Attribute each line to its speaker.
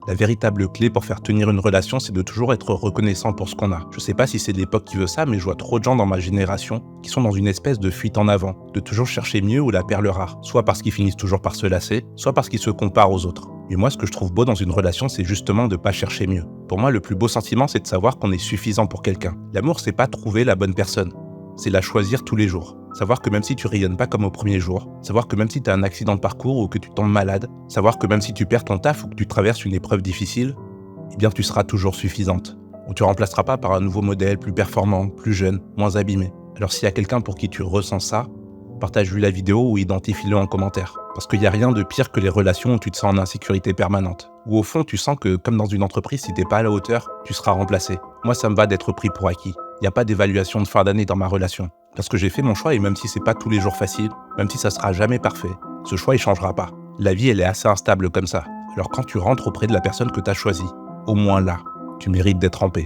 Speaker 1: La véritable clé pour faire tenir une relation, c'est de toujours être reconnaissant pour ce qu'on a. Je sais pas si c'est l'époque qui veut ça, mais je vois trop de gens dans ma génération qui sont dans une espèce de fuite en avant, de toujours chercher mieux ou la perle rare, soit parce qu'ils finissent toujours par se lasser, soit parce qu'ils se comparent aux autres. Et moi, ce que je trouve beau dans une relation, c'est justement de pas chercher mieux. Pour moi, le plus beau sentiment, c'est de savoir qu'on est suffisant pour quelqu'un. L'amour, c'est pas trouver la bonne personne, c'est la choisir tous les jours. Savoir que même si tu rayonnes pas comme au premier jour, savoir que même si tu as un accident de parcours ou que tu tombes malade, savoir que même si tu perds ton taf ou que tu traverses une épreuve difficile, eh bien tu seras toujours suffisante. On te remplacera pas par un nouveau modèle plus performant, plus jeune, moins abîmé. Alors s'il y a quelqu'un pour qui tu ressens ça, partage-lui la vidéo ou identifie-le en commentaire. Parce qu'il n'y a rien de pire que les relations où tu te sens en insécurité permanente. Où au fond tu sens que, comme dans une entreprise, si t'es pas à la hauteur, tu seras remplacé. Moi ça me va d'être pris pour acquis. Il n'y a pas d'évaluation de fin d'année dans ma relation. Parce que j'ai fait mon choix et même si c'est pas tous les jours facile, même si ça sera jamais parfait, ce choix il changera pas. La vie elle est assez instable comme ça. Alors quand tu rentres auprès de la personne que t'as choisie, au moins là, tu mérites d'être en paix.